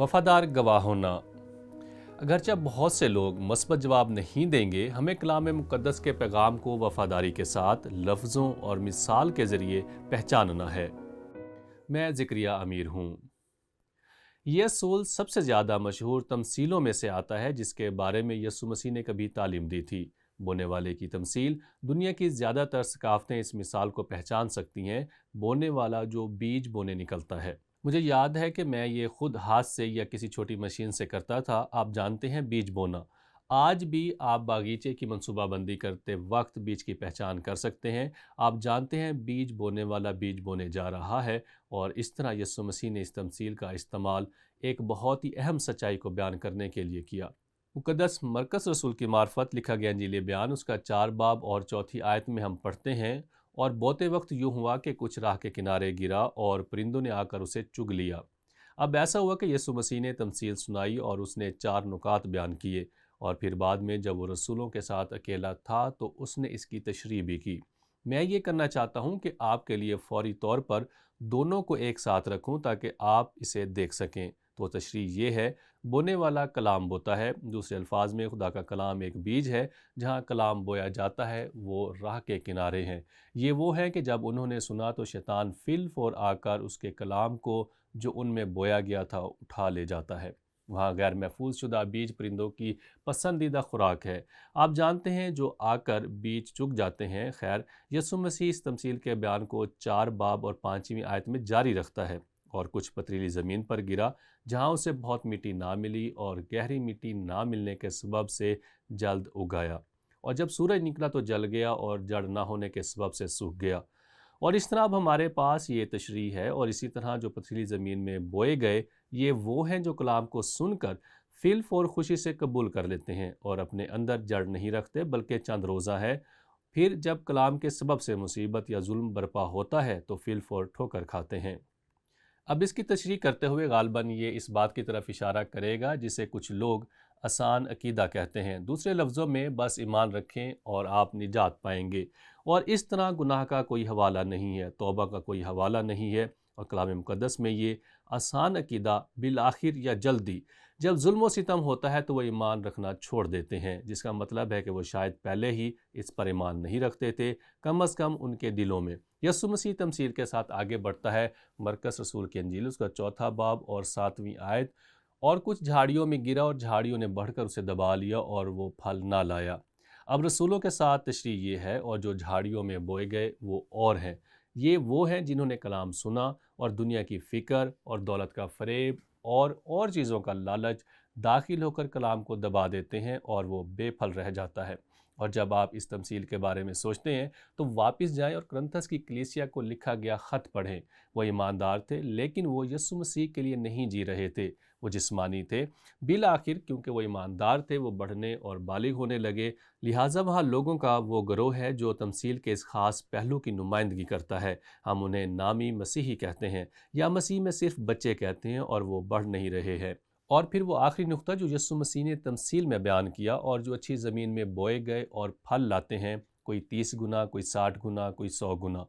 وفادار گواہ ہونا۔ اگرچہ بہت سے لوگ مثبت جواب نہیں دیں گے، ہمیں کلام مقدس کے پیغام کو وفاداری کے ساتھ لفظوں اور مثال کے ذریعے پہچاننا ہے۔ میں زکریہ امیر ہوں۔ یہ اصول سب سے زیادہ مشہور تمثیلوں میں سے آتا ہے جس کے بارے میں یسوع مسیح نے کبھی تعلیم دی تھی۔ بونے والے کی تمثیل۔ دنیا کی زیادہ تر ثقافتیں اس مثال کو پہچان سکتی ہیں، بونے والا جو بیج بونے نکلتا ہے۔ مجھے یاد ہے کہ میں یہ خود ہاتھ سے یا کسی چھوٹی مشین سے کرتا تھا۔ آپ جانتے ہیں بیج بونا۔ آج بھی آپ باغیچے کی منصوبہ بندی کرتے وقت بیج کی پہچان کر سکتے ہیں۔ آپ جانتے ہیں بیج بونے والا بیج بونے جا رہا ہے، اور اس طرح یسوع مسیح نے اس تمثیل کا استعمال ایک بہت ہی اہم سچائی کو بیان کرنے کے لیے کیا۔ مقدس مرکز رسول کی معرفت لکھا گیا انجیل بیان، اس کا 4 باب اور 4 آیت میں ہم پڑھتے ہیں، اور بوتے وقت یوں ہوا کہ کچھ راہ کے کنارے گرا اور پرندوں نے آ کر اسے چگ لیا۔ اب ایسا ہوا کہ یسوع مسیح نے تمثیل سنائی اور اس نے 4 نکات بیان کیے، اور پھر بعد میں جب وہ رسولوں کے ساتھ اکیلا تھا تو اس نے اس کی تشریح بھی کی۔ میں یہ کرنا چاہتا ہوں کہ آپ کے لیے فوری طور پر دونوں کو ایک ساتھ رکھوں تاکہ آپ اسے دیکھ سکیں۔ تو تشریح یہ ہے، بونے والا کلام بوتا ہے۔ دوسرے الفاظ میں خدا کا کلام ایک بیج ہے، جہاں کلام بویا جاتا ہے وہ راہ کے کنارے ہیں۔ یہ وہ ہے کہ جب انہوں نے سنا تو شیطان فی الفور آ کر اس کے کلام کو جو ان میں بویا گیا تھا اٹھا لے جاتا ہے۔ وہاں غیر محفوظ شدہ بیج پرندوں کی پسندیدہ خوراک ہے۔ آپ جانتے ہیں جو آ کر بیج چگ جاتے ہیں۔ خیر، یسوع مسیح اس تمثیل کے بیان کو 4 باب اور 5 آیت میں جاری رکھتا ہے۔ اور کچھ پتریلی زمین پر گرا، جہاں اسے بہت مٹی نہ ملی، اور گہری مٹی نہ ملنے کے سبب سے جلد اگایا، اور جب سورج نکلا تو جل گیا، اور جڑ نہ ہونے کے سبب سے سوکھ گیا۔ اور اس طرح اب ہمارے پاس یہ تشریح ہے، اور اسی طرح جو پتریلی زمین میں بوئے گئے یہ وہ ہیں جو کلام کو سن کر فی الفور خوشی سے قبول کر لیتے ہیں اور اپنے اندر جڑ نہیں رکھتے، بلکہ چند روزہ ہے، پھر جب کلام کے سبب سے مصیبت یا ظلم برپا ہوتا ہے تو فی الفور ٹھوکر کھاتے ہیں۔ اب اس کی تشریح کرتے ہوئے غالباً یہ اس بات کی طرف اشارہ کرے گا جسے کچھ لوگ آسان عقیدہ کہتے ہیں۔ دوسرے لفظوں میں بس ایمان رکھیں اور آپ نجات پائیں گے، اور اس طرح گناہ کا کوئی حوالہ نہیں ہے، توبہ کا کوئی حوالہ نہیں ہے۔ اور کلام مقدس میں یہ آسان عقیدہ بالآخر یا جلدی جب ظلم و ستم ہوتا ہے تو وہ ایمان رکھنا چھوڑ دیتے ہیں، جس کا مطلب ہے کہ وہ شاید پہلے ہی اس پر ایمان نہیں رکھتے تھے، کم از کم ان کے دلوں میں۔ یسوع مسیح تمثیل کے ساتھ آگے بڑھتا ہے۔ مرکز رسول کی انجیل اس کا 4 باب اور 7 آیت، اور کچھ جھاڑیوں میں گرا اور جھاڑیوں نے بڑھ کر اسے دبا لیا اور وہ پھل نہ لایا۔ اب رسولوں کے ساتھ تشریح یہ ہے، اور جو جھاڑیوں میں بوئے گئے وہ اور ہیں۔ یہ وہ ہیں جنہوں نے کلام سنا اور دنیا کی فکر اور دولت کا فریب اور چیزوں کا لالچ داخل ہو کر کلام کو دبا دیتے ہیں، اور وہ بے پھل رہ جاتا ہے۔ اور جب آپ اس تمثیل کے بارے میں سوچتے ہیں تو واپس جائیں اور کرنتھس کی کلیسیا کو لکھا گیا خط پڑھیں۔ وہ ایماندار تھے، لیکن وہ یسوع مسیح کے لیے نہیں جی رہے تھے، وہ جسمانی تھے۔ بالآخر کیونکہ وہ ایماندار تھے وہ بڑھنے اور بالغ ہونے لگے، لہٰذا وہاں لوگوں کا وہ گروہ ہے جو تمثیل کے اس خاص پہلو کی نمائندگی کرتا ہے۔ ہم انہیں نامی مسیحی کہتے ہیں، یا مسیح میں صرف بچے کہتے ہیں، اور وہ بڑھ نہیں رہے ہیں۔ اور پھر وہ آخری نقطہ جو یسوع مسیح نے تمثیل میں بیان کیا، اور جو اچھی زمین میں بوئے گئے اور پھل لاتے ہیں، کوئی 30 گنا، کوئی 60 گنا، کوئی 100 گنا۔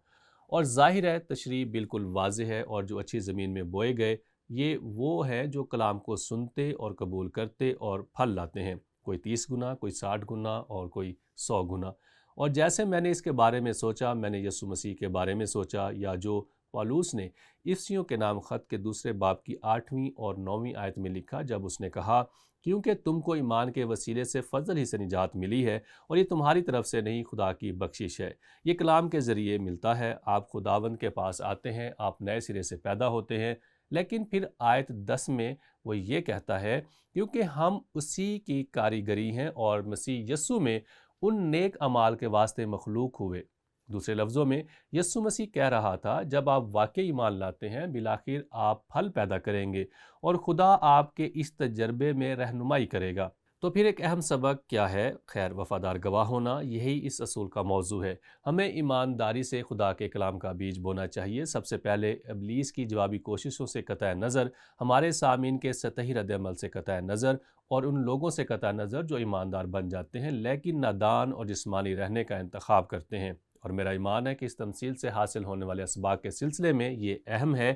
اور ظاہر ہے تشریح بالکل واضح ہے، اور جو اچھی زمین میں بوئے گئے یہ وہ ہیں جو کلام کو سنتے اور قبول کرتے اور پھل لاتے ہیں، کوئی 30 گنا، کوئی 60 گنا، اور کوئی 100 گنا۔ اور جیسے میں نے اس کے بارے میں سوچا، میں نے یسوع مسیح کے بارے میں سوچا، یا جو پالوس نے افسیوں کے نام خط کے 2 باب کی 8 اور 9 آیت میں لکھا، جب اس نے کہا، کیونکہ تم کو ایمان کے وسیلے سے فضل ہی سے نجات ملی ہے، اور یہ تمہاری طرف سے نہیں، خدا کی بخشش ہے۔ یہ کلام کے ذریعے ملتا ہے، آپ خداوند کے پاس آتے ہیں، آپ نئے سرے سے پیدا ہوتے ہیں۔ لیکن پھر آیت 10 میں وہ یہ کہتا ہے، کیونکہ ہم اسی کی کاریگری ہیں اور مسیح یسوع میں ان نیک اعمال کے واسطے مخلوق ہوئے۔ دوسرے لفظوں میں یسوع مسیح کہہ رہا تھا، جب آپ واقعی ایمان لاتے ہیں بالآخر آپ پھل پیدا کریں گے، اور خدا آپ کے اس تجربے میں رہنمائی کرے گا۔ تو پھر ایک اہم سبق کیا ہے؟ خیر، وفادار گواہ ہونا، یہی اس اصول کا موضوع ہے۔ ہمیں ایمانداری سے خدا کے کلام کا بیج بونا چاہیے۔ سب سے پہلے ابلیس کی جوابی کوششوں سے قطع نظر، ہمارے سامعین کے سطحی رد عمل سے قطع نظر، اور ان لوگوں سے قطع نظر جو ایماندار بن جاتے ہیں لیکن نادان اور جسمانی رہنے کا انتخاب کرتے ہیں۔ اور میرا ایمان ہے کہ اس تمثیل سے حاصل ہونے والے اسباق کے سلسلے میں یہ اہم ہے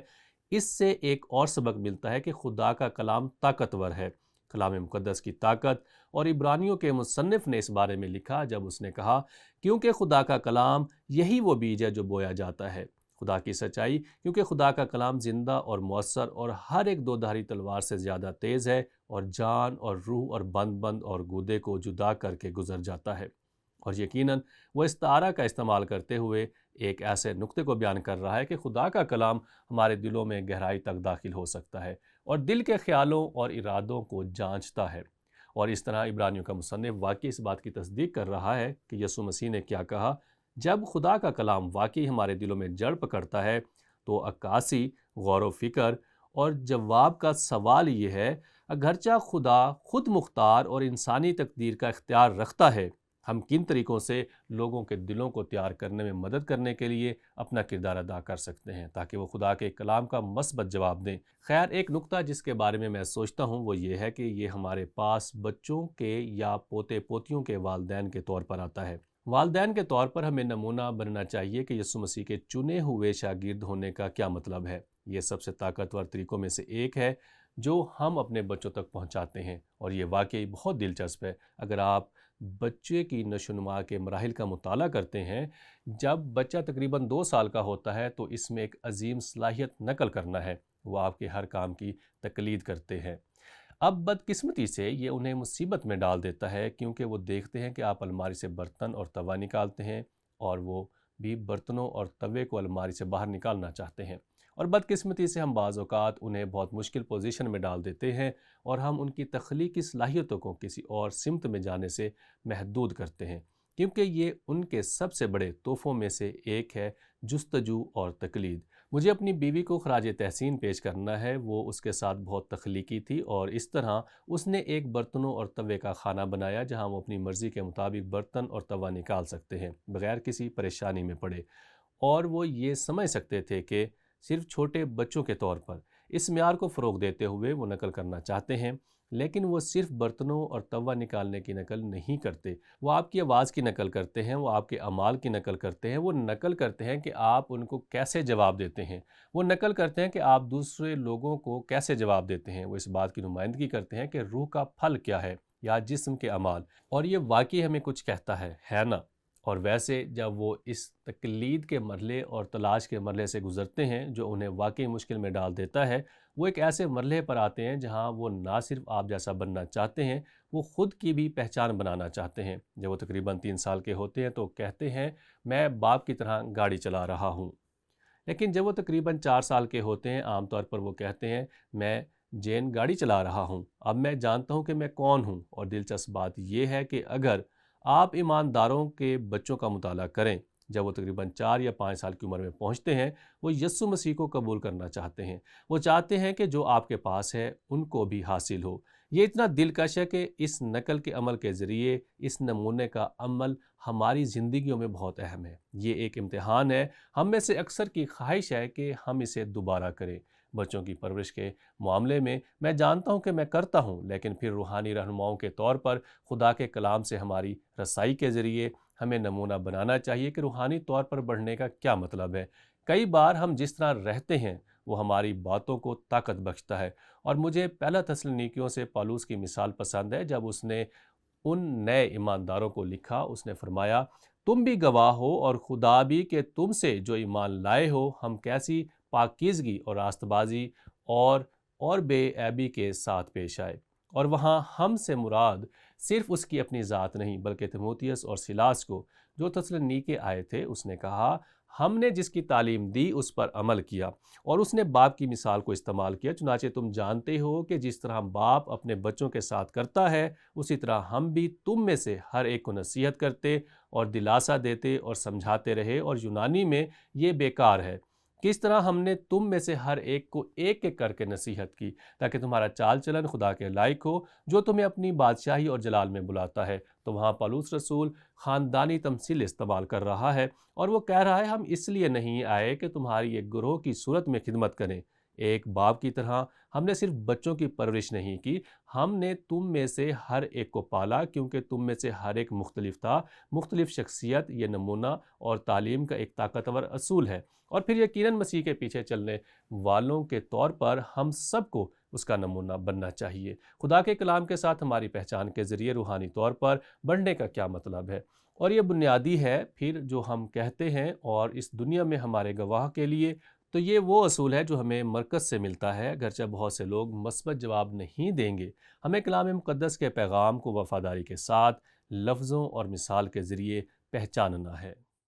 اس سے ایک اور سبق ملتا ہے کہ خدا کا کلام طاقتور ہے، کلام مقدس کی طاقت۔ اور عبرانیوں کے مصنف نے اس بارے میں لکھا جب اس نے کہا، کیونکہ خدا کا کلام یہی وہ بیج ہے جو بویا جاتا ہے۔ خدا کی سچائی، کیونکہ خدا کا کلام زندہ اور مؤثر اور ہر ایک دو دھاری تلوار سے زیادہ تیز ہے اور جان اور روح اور بند اور گودے کو جدا کر کے گزر جاتا ہے۔ اور یقیناً وہ استعارہ کا استعمال کرتے ہوئے ایک ایسے نقطے کو بیان کر رہا ہے کہ خدا کا کلام ہمارے دلوں میں گہرائی تک داخل ہو سکتا ہے اور دل کے خیالوں اور ارادوں کو جانچتا ہے۔ اور اس طرح عبرانیوں کا مصنف واقعی اس بات کی تصدیق کر رہا ہے کہ یسوع مسیح نے کیا کہا۔ جب خدا کا کلام واقعی ہمارے دلوں میں جڑ پکڑتا ہے تو عکاسی، غور و فکر اور جواب کا سوال یہ ہے، اگرچہ خدا خود مختار اور انسانی تقدیر کا اختیار رکھتا ہے، ہم کن طریقوں سے لوگوں کے دلوں کو تیار کرنے میں مدد کرنے کے لیے اپنا کردار ادا کر سکتے ہیں تاکہ وہ خدا کے کلام کا مثبت جواب دیں۔ خیر، ایک نقطہ جس کے بارے میں سوچتا ہوں وہ یہ ہے کہ یہ ہمارے پاس بچوں کے یا پوتے پوتیوں کے والدین کے طور پر آتا ہے۔ والدین کے طور پر ہمیں نمونہ بننا چاہیے کہ یسوع مسیح کے چنے ہوئے شاگرد ہونے کا کیا مطلب ہے۔ یہ سب سے طاقتور طریقوں میں سے ایک ہے جو ہم اپنے بچوں تک پہنچاتے ہیں، اور یہ واقعی بہت دلچسپ ہے۔ اگر آپ بچے کی نشو و نما کے مراحل کا مطالعہ کرتے ہیں، جب بچہ تقریباً 2 سال کا ہوتا ہے تو اس میں ایک عظیم صلاحیت نقل کرنا ہے۔ وہ آپ کے ہر کام کی تقلید کرتے ہیں۔ اب بدقسمتی سے یہ انہیں مصیبت میں ڈال دیتا ہے، کیونکہ وہ دیکھتے ہیں کہ آپ الماری سے برتن اور توا نکالتے ہیں اور وہ بھی برتنوں اور توے کو الماری سے باہر نکالنا چاہتے ہیں۔ اور بدقسمتی سے ہم بعض اوقات انہیں بہت مشکل پوزیشن میں ڈال دیتے ہیں اور ہم ان کی تخلیقی صلاحیتوں کو کسی اور سمت میں جانے سے محدود کرتے ہیں، کیونکہ یہ ان کے سب سے بڑے تحفوں میں سے ایک ہے، جستجو اور تقلید۔ مجھے اپنی بیوی کو خراج تحسین پیش کرنا ہے۔ وہ اس کے ساتھ بہت تخلیقی تھی اور اس طرح اس نے ایک برتنوں اور توے کا خانہ بنایا جہاں وہ اپنی مرضی کے مطابق برتن اور توا نکال سکتے ہیں بغیر کسی پریشانی میں پڑے، اور وہ یہ سمجھ سکتے تھے کہ صرف چھوٹے بچوں کے طور پر اس معیار کو فروغ دیتے ہوئے وہ نقل کرنا چاہتے ہیں، لیکن وہ صرف برتنوں اور توا نکالنے کی نقل نہیں کرتے، وہ آپ کی آواز کی نقل کرتے ہیں، وہ آپ کے اعمال کی نقل کرتے ہیں، وہ نقل کرتے ہیں کہ آپ ان کو کیسے جواب دیتے ہیں، وہ نقل کرتے ہیں کہ آپ دوسرے لوگوں کو کیسے جواب دیتے ہیں، وہ اس بات کی نمائندگی کرتے ہیں کہ روح کا پھل کیا ہے یا جسم کے اعمال، اور یہ واقعی ہمیں کچھ کہتا ہے نا؟ اور ویسے جب وہ اس تقلید کے مرحلے اور تلاش کے مرحلے سے گزرتے ہیں جو انہیں واقعی مشکل میں ڈال دیتا ہے، وہ ایک ایسے مرحلے پر آتے ہیں جہاں وہ نہ صرف آپ جیسا بننا چاہتے ہیں، وہ خود کی بھی پہچان بنانا چاہتے ہیں۔ جب وہ تقریباً 3 سال کے ہوتے ہیں تو کہتے ہیں، میں باپ کی طرح گاڑی چلا رہا ہوں۔ لیکن جب وہ تقریباً 4 سال کے ہوتے ہیں، عام طور پر وہ کہتے ہیں، میں جین گاڑی چلا رہا ہوں، اب میں جانتا ہوں کہ میں کون ہوں۔ اور دلچسپ بات یہ ہے کہ اگر آپ ایمانداروں کے بچوں کا مطالعہ کریں، جب وہ تقریباً 4 یا 5 سال کی عمر میں پہنچتے ہیں، وہ یسوع مسیح کو قبول کرنا چاہتے ہیں۔ وہ چاہتے ہیں کہ جو آپ کے پاس ہے ان کو بھی حاصل ہو۔ یہ اتنا دلکش ہے کہ اس نقل کے عمل کے ذریعے اس نمونے کا عمل ہماری زندگیوں میں بہت اہم ہے۔ یہ ایک امتحان ہے، ہم میں سے اکثر کی خواہش ہے کہ ہم اسے دوبارہ کریں۔ بچوں کی پرورش کے معاملے میں جانتا ہوں کہ میں کرتا ہوں، لیکن پھر روحانی رہنماؤں کے طور پر خدا کے کلام سے ہماری رسائی کے ذریعے ہمیں نمونہ بنانا چاہیے کہ روحانی طور پر بڑھنے کا کیا مطلب ہے۔ کئی بار ہم جس طرح رہتے ہیں وہ ہماری باتوں کو طاقت بخشتا ہے، اور مجھے پہلا تسلنیکیوں سے پالوس کی مثال پسند ہے جب اس نے ان نئے ایمانداروں کو لکھا۔ اس نے فرمایا، تم بھی گواہ ہو اور خدا بھی کہ تم سے جو ایمان لائے ہو ہم کیسی پاکیزگی اور راست بازی اور بے عیبی کے ساتھ پیش آئے۔ اور وہاں ہم سے مراد صرف اس کی اپنی ذات نہیں بلکہ تیموتھیوس اور سیلاس کو جو تسلنیکے آئے تھے۔ اس نے کہا، ہم نے جس کی تعلیم دی اس پر عمل کیا، اور اس نے باپ کی مثال کو استعمال کیا۔ چنانچہ تم جانتے ہو کہ جس طرح باپ اپنے بچوں کے ساتھ کرتا ہے، اسی طرح ہم بھی تم میں سے ہر ایک کو نصیحت کرتے اور دلاسا دیتے اور سمجھاتے رہے۔ اور یونانی میں یہ بیکار ہے، کس طرح ہم نے تم میں سے ہر ایک کو ایک ایک کر کے نصیحت کی، تاکہ تمہارا چال چلن خدا کے لائق ہو جو تمہیں اپنی بادشاہی اور جلال میں بلاتا ہے۔ تو وہاں پالوس رسول خاندانی تمثیل استعمال کر رہا ہے، اور وہ کہہ رہا ہے، ہم اس لیے نہیں آئے کہ تمہاری ایک گروہ کی صورت میں خدمت کریں، ایک باپ کی طرح ہم نے صرف بچوں کی پرورش نہیں کی، ہم نے تم میں سے ہر ایک کو پالا، کیونکہ تم میں سے ہر ایک مختلف تھا۔ مختلف شخصیت یہ نمونہ اور تعلیم کا ایک طاقتور اصول ہے، اور پھر یقیناً مسیح کے پیچھے چلنے والوں کے طور پر ہم سب کو اس کا نمونہ بننا چاہیے۔ خدا کے کلام کے ساتھ ہماری پہچان کے ذریعے روحانی طور پر بڑھنے کا کیا مطلب ہے؟ اور یہ بنیادی ہے پھر جو ہم کہتے ہیں اور اس دنیا میں ہمارے گواہ کے لیے، تو یہ وہ اصول ہے جو ہمیں مرکز سے ملتا ہے، اگرچہ بہت سے لوگ مثبت جواب نہیں دیں گے۔ ہمیں کلام مقدس کے پیغام کو وفاداری کے ساتھ لفظوں اور مثال کے ذریعے پہچاننا ہے۔